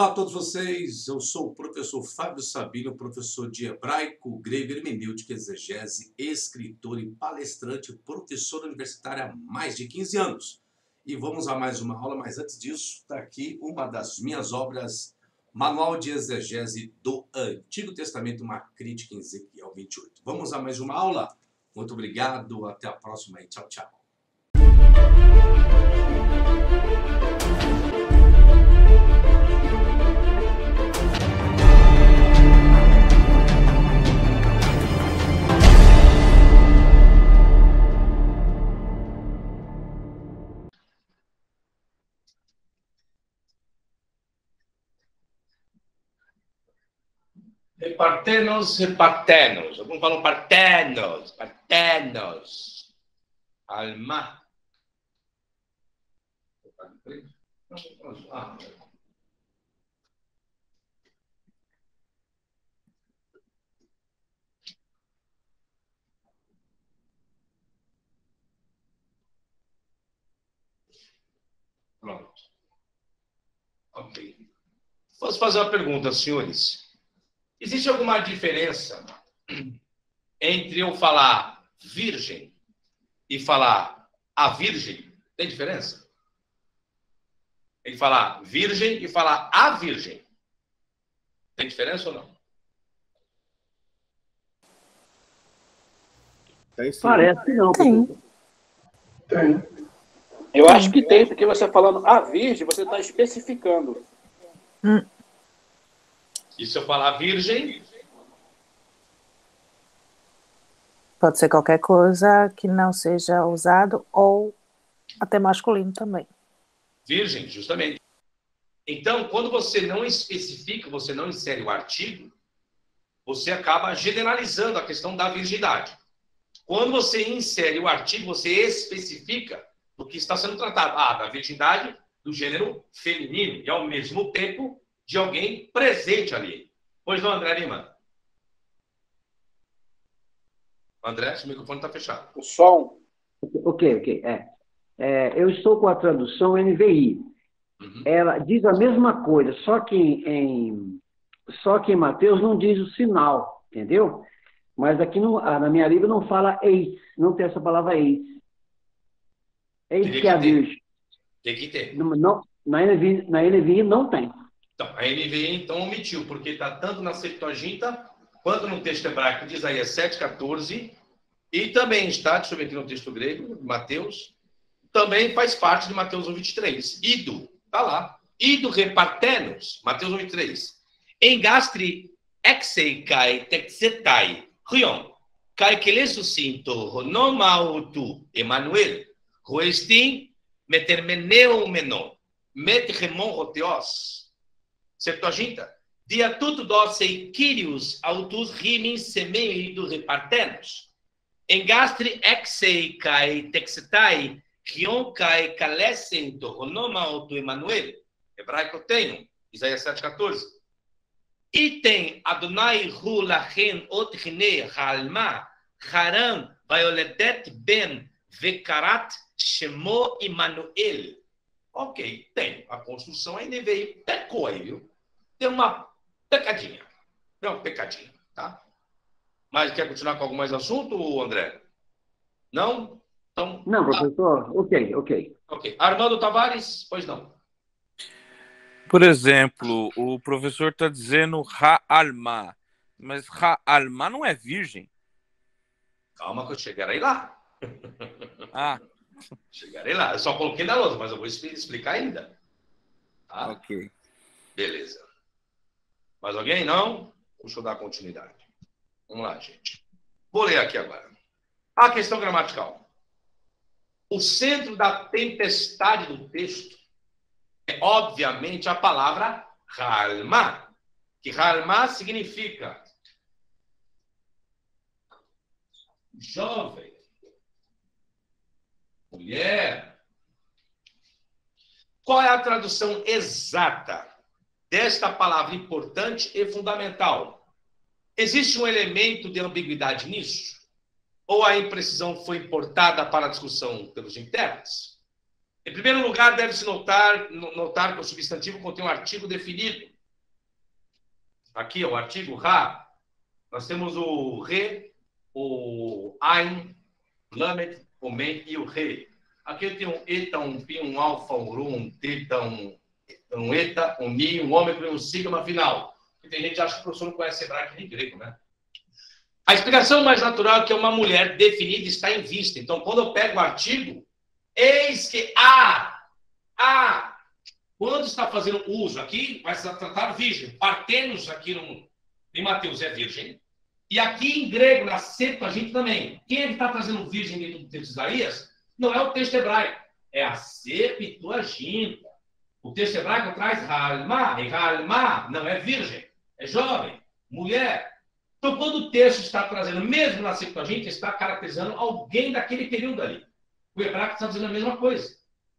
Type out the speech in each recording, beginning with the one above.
Olá a todos vocês, eu sou o professor Fábio Sabino, professor de hebraico, grego, hermenêutica, exegese, escritor e palestrante, professor universitário há mais de 15 anos. E vamos a mais uma aula, mas antes disso, está aqui uma das minhas obras, Manual de Exegese do Antigo Testamento, uma crítica em Ezequiel 28. Vamos a mais uma aula? Muito obrigado, até a próxima e tchau, tchau. Repartenos. Alguns falam partenos. Alma. Pronto. Ok. Posso fazer uma pergunta, senhores? Existe alguma diferença entre eu falar virgem e falar a virgem? Tem diferença? Entre falar virgem e falar a virgem. Tem diferença ou não? Parece que não. Tem. Eu acho que tem, porque você falando a virgem, você está especificando. E se eu falar virgem? Pode ser qualquer coisa que não seja usado ou até masculino também. Virgem, justamente. Então, quando você não especifica, você não insere o artigo, você acaba generalizando a questão da virgindade. Quando você insere o artigo, você especifica o que está sendo tratado. Da virgindade do gênero feminino e, ao mesmo tempo, de alguém presente ali. Pois não, André Lima? André, seu microfone está fechado. O som. Ok. Eu estou com a tradução NVI. Ela diz a mesma coisa, só que em Mateus não diz o sinal, entendeu? Mas aqui na minha Bíblia não fala eis, não tem essa palavra eis. Eis que é a virgem. Tem que ter. Não, na NVI não tem. Então, a NVI então omitiu, porque está tanto na Septuaginta quanto no texto hebraico de Isaías 7,14, e também está, deixa eu ver aqui no texto grego, Mateus, também faz parte de Mateus 1,23. Ido, está lá. Ido repartenos, Mateus 1,23. Engastri exei kai texetai, rion, kai kelesusinto, honomautu, Emanuel, roestin, metermeneu menon, metremon roteos. Septuaginta, dia tudo doce Kyrios autus rimin semeido repartenos. Engastre exei kai texetai, rion kai calescento, ronoma auto Emanuel. Hebraico tenho, Isaías 7,14. E tem Adonai hu lachen ot rine halma, haram vaioledet ben vekarat shemo Emanuel. Ok, tem. A construção ainda veio, pecou aí, viu? Tem uma pecadinha. Tá? Mas quer continuar com algum mais assunto, André? Não? Então, não, professor. Ok. Ok. Armando Tavares? Pois não. Por exemplo, o professor está dizendo Ha'alma, mas Ha'alma não é virgem. Calma que eu chegarei lá. Chegarei lá. Eu só coloquei na lousa, mas eu vou explicar ainda. Tá? Ok. Beleza. Mais alguém? Não? Deixa eu dar continuidade. Vamos lá, gente. Vou ler aqui agora. A questão gramatical. O centro da tempestade do texto é, obviamente, a palavra halma. Que halma significa jovem, mulher. Qual é a tradução exata desta palavra importante e fundamental? Existe um elemento de ambiguidade nisso? Ou a imprecisão foi importada para a discussão pelos intérpretes? Em primeiro lugar, deve-se notar que o substantivo contém um artigo definido, aqui, o artigo Ra, nós temos o Re, o Ain, Lamed, o Men e o Re. Aqui tem um Eta, um Pi, um Alfa, um Ru, um Teta, um Eta, um Mi, um Ômega e um Sigma final. E tem gente que acha que o professor não conhece hebraico nem grego, né? A explicação mais natural é que uma mulher definida está em vista. Então, quando eu pego o artigo, eis que quando está fazendo uso aqui, vai se tratar virgem. Partenos aqui em Mateus é virgem. E aqui em grego, na Septuaginta também. Quem é que está trazendo virgem dentro do texto de Isaías? Não é o texto hebraico, é a Septuaginta. O texto hebraico traz Halma, e Halma não é virgem, é jovem, mulher. Então, quando o texto está trazendo, mesmo na Septuaginta, está caracterizando alguém daquele período ali. O hebraico está dizendo a mesma coisa.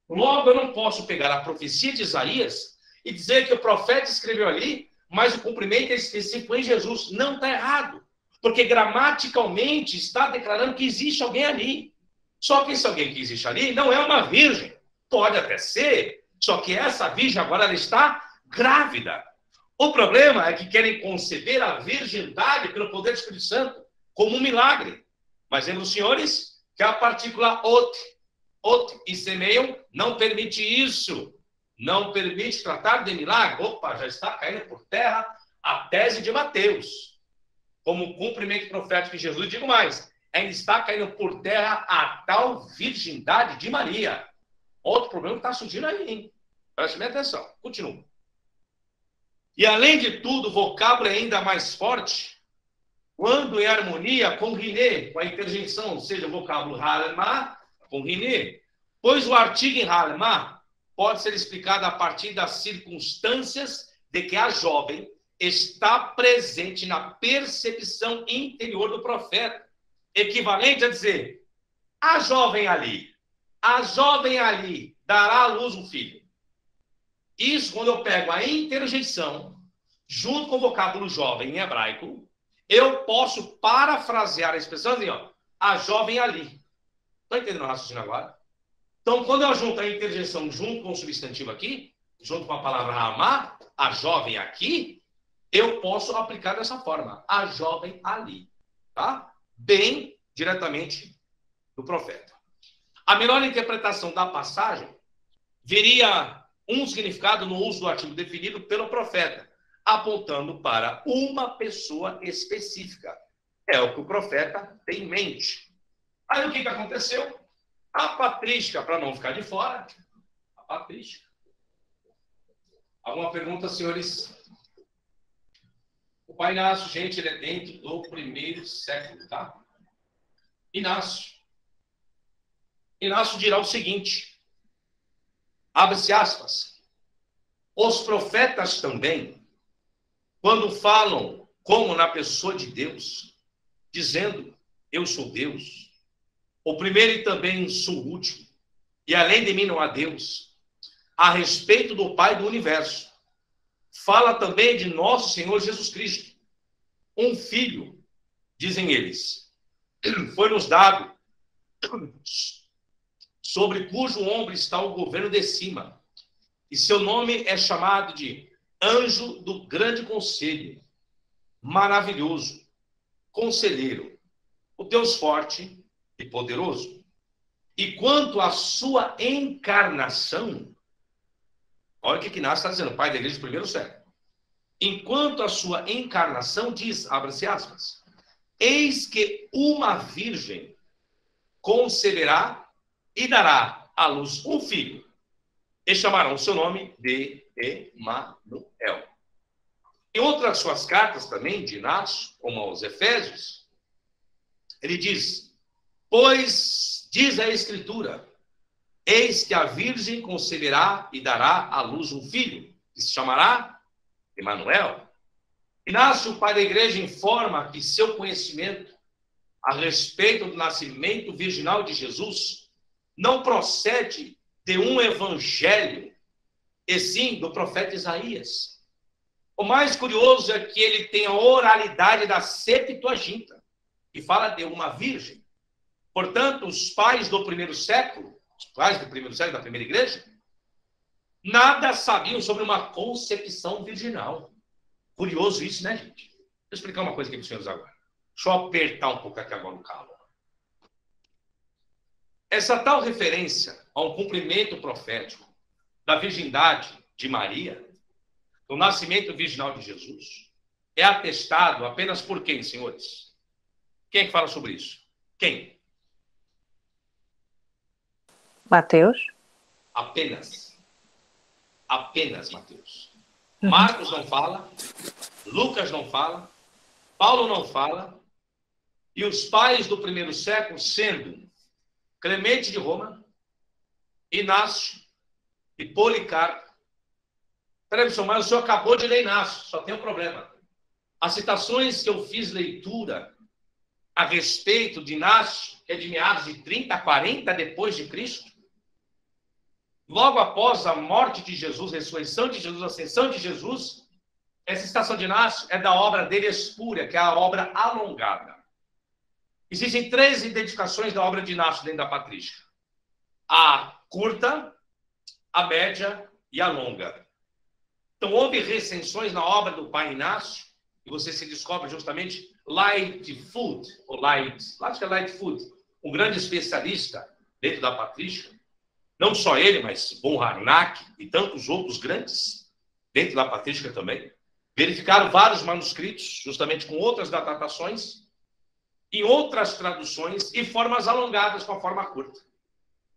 Logo, eu não posso pegar a profecia de Isaías e dizer que o profeta escreveu ali, mas o cumprimento é específico em Jesus. Não está errado, porque gramaticalmente está declarando que existe alguém ali. Só que esse alguém que existe ali não é uma virgem. Pode até ser, só que essa virgem agora ela está grávida. O problema é que querem conceber a virgindade pelo poder do Espírito Santo como um milagre. Mas lembra os senhores que a partícula ot e semeiam não permite isso. Não permite tratar de milagre. Opa, já está caindo por terra a tese de Mateus. Como cumprimento profético de Jesus, digo mais, ainda está caindo por terra a tal virgindade de Maria. Outro problema que está surgindo aí, hein? Preste bem atenção. Continua. E, além de tudo, o vocábulo é ainda mais forte quando em harmonia com Riné, com a interjeição, ou seja, o vocábulo Halma com Riné. Pois o artigo em Halma pode ser explicado a partir das circunstâncias de que a jovem está presente na percepção interior do profeta, equivalente a dizer, a jovem ali dará à luz um filho. Isso, quando eu pego a interjeição, junto com o vocábulo jovem em hebraico, eu posso parafrasear a expressão assim, ó, a jovem ali. Estão entendendo o raciocínio agora? Então, quando eu junto a interjeição junto com o substantivo aqui, junto com a palavra amar, a jovem aqui, eu posso aplicar dessa forma, a jovem ali. Tá? Bem diretamente do profeta. A melhor interpretação da passagem veria um significado no uso do artigo definido pelo profeta, apontando para uma pessoa específica. É o que o profeta tem em mente. Aí o que aconteceu? A patrística, para não ficar de fora, a patrística. Alguma pergunta, senhores? O Pai Inácio, gente, ele é dentro do primeiro século, tá? Inácio dirá o seguinte, abre-se aspas, os profetas também, quando falam como na pessoa de Deus, dizendo, eu sou Deus, o primeiro e também sou o último, e além de mim não há Deus, a respeito do Pai do universo, fala também de nosso Senhor Jesus Cristo, um filho, dizem eles, foi-nos dado, sobre cujo ombro está o governo de cima, e seu nome é chamado de Anjo do Grande Conselho, Maravilhoso, Conselheiro, o Deus Forte e Poderoso. E quanto à sua encarnação, olha o que Inácio está dizendo, pai da igreja do primeiro século. Enquanto a sua encarnação, diz, abre-se aspas, eis que uma virgem conceberá e dará à luz um filho, e chamarão o seu nome de Emanuel. Em outras suas cartas também, de Inácio, como aos Efésios, ele diz, pois, diz a Escritura, eis que a virgem conceberá e dará à luz um filho, que se chamará Emanuel. Inácio, o pai da igreja, informa que seu conhecimento a respeito do nascimento virginal de Jesus não procede de um evangelho, e sim do profeta Isaías. O mais curioso é que ele tem a oralidade da Septuaginta, que fala de uma virgem. Portanto, os pais do primeiro século, da primeira igreja, nada sabiam sobre uma concepção virginal. Curioso isso, né, gente? Deixa eu explicar uma coisa aqui para os senhores agora. Deixa eu apertar um pouco aqui agora no calo. Essa tal referência a um cumprimento profético da virgindade de Maria, do nascimento virginal de Jesus, é atestado apenas por quem, senhores? Quem é que fala sobre isso? Quem? Mateus. Apenas. Apenas Mateus. Marcos não fala, Lucas não fala, Paulo não fala, e os pais do primeiro século, sendo Clemente de Roma, Inácio e Policarpo. Peraí, pessoal, mas o senhor acabou de ler Inácio, só tem um problema. As citações que eu fiz leitura a respeito de Inácio, que é de meados de 30 a 40 depois de Cristo, logo após a morte de Jesus, ressurreição de Jesus, ascensão de Jesus, essa citação de Inácio é da obra dele Espúria, que é a obra alongada. Existem 3 identificações da obra de Inácio dentro da patrística: a curta, a média e a longa. Então, houve recensões na obra do pai Inácio, e você se descobre justamente Lightfoot, acho que é Lightfoot, um grande especialista dentro da patrística. Não só ele, mas Von Harnack e tantos outros grandes dentro da patrística também. Verificaram vários manuscritos, justamente com outras datações, em outras traduções e formas alongadas com a forma curta.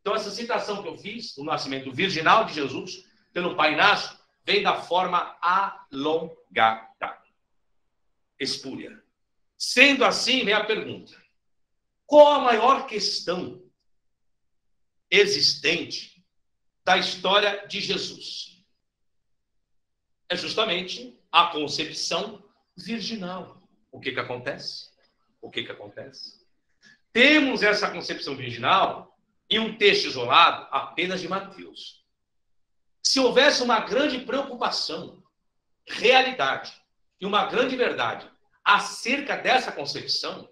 Então, essa citação que eu fiz, do nascimento virginal de Jesus, pelo pai Inácio, vem da forma alongada. Espúria. Sendo assim, vem a pergunta: qual a maior questão existente da história de Jesus? É justamente a concepção virginal. O que acontece? O que acontece? Temos essa concepção virginal em um texto isolado apenas de Mateus. Se houvesse uma grande preocupação, realidade e uma grande verdade acerca dessa concepção,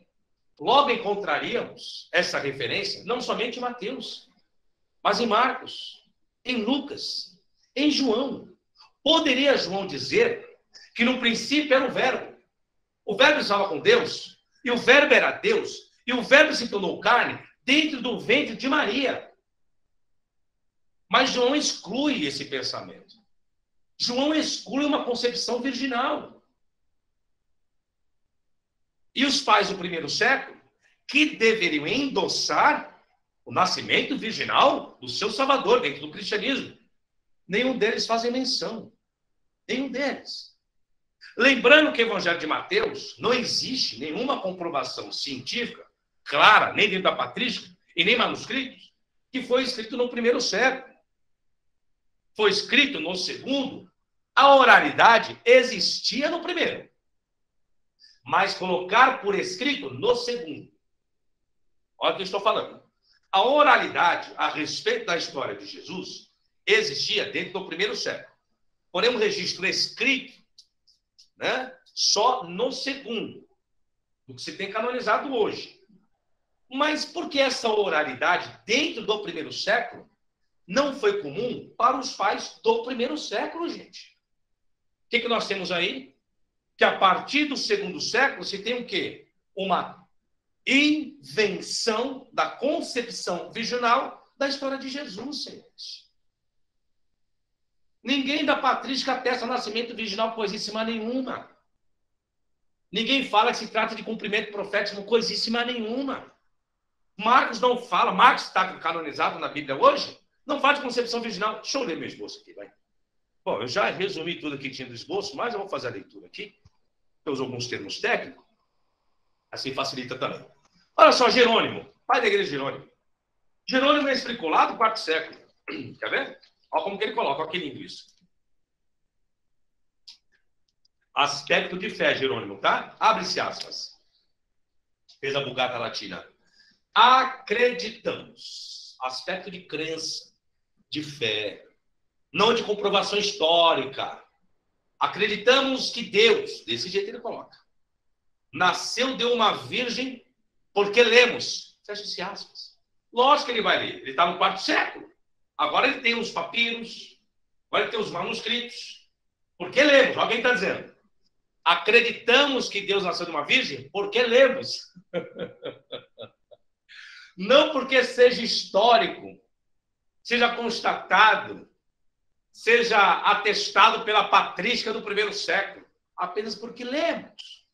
logo encontraríamos essa referência não somente em Mateus, mas em Marcos, em Lucas, em João. Poderia João dizer que no princípio era o verbo estava com Deus, e o verbo era Deus, e o verbo se tornou carne dentro do ventre de Maria. Mas João exclui esse pensamento. João exclui uma concepção virginal. E os pais do primeiro século, que deveriam endossar o nascimento virginal do seu Salvador dentro do cristianismo, nenhum deles fazem menção. Nenhum deles. Lembrando que o Evangelho de Mateus não existe nenhuma comprovação científica clara, nem dentro da patrística e nem manuscritos, que foi escrito no primeiro século. Foi escrito no segundo. A oralidade existia no primeiro, mas colocar por escrito no segundo. Olha o que eu estou falando. A oralidade a respeito da história de Jesus existia dentro do primeiro século. Porém, um registro escrito, né, só no segundo, do que se tem canonizado hoje. Mas por que essa oralidade dentro do primeiro século não foi comum para os pais do primeiro século, gente? O que nós temos aí? Que a partir do segundo século se tem o quê? Uma invenção da concepção virginal da história de Jesus, senhores. Ninguém da patrística atesta nascimento virginal coisíssima nenhuma. Ninguém fala que se trata de cumprimento profético coisíssima nenhuma. Marcos não fala. Marcos está canonizado na Bíblia hoje, não fala de concepção virginal. Deixa eu ler meu esboço aqui, vai. Bom, eu já resumi tudo que tinha do esboço, mas eu vou fazer a leitura aqui. Eu uso alguns termos técnicos, assim facilita também. Olha só, Jerônimo, pai da igreja de Jerônimo. Jerônimo é explicou lá do quarto século. Quer ver? Olha como que ele coloca, olha que lindo isso. Aspecto de fé, Jerônimo, tá? Abre-se aspas. Fez a Vulgata Latina. Acreditamos. Aspecto de crença, de fé, não de comprovação histórica. Acreditamos que Deus, desse jeito ele coloca, nasceu de uma virgem porque lemos. Fecha-se aspas. Lógico que ele vai ler. Ele está no quarto século. Agora ele tem os papiros, agora ele tem os manuscritos. Porque lemos, alguém está dizendo. acreditamos que Deus nasceu de uma virgem porque lemos. Não porque seja histórico, seja constatado, seja atestado pela patrística do primeiro século, apenas porque lemos.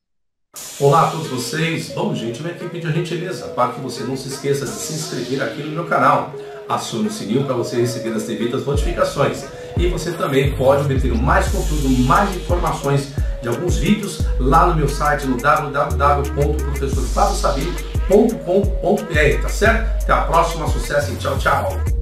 Olá a todos vocês. Bom, gente, eu venho aqui pedir a gentileza para que você não se esqueça de se inscrever aqui no meu canal. Acione o sininho para você receber as devidas notificações. E você também pode obter mais conteúdo, mais informações de alguns vídeos lá no meu site, no www.professorfabiosabino.com.br, tá certo? Até a próxima, sucesso e tchau, tchau!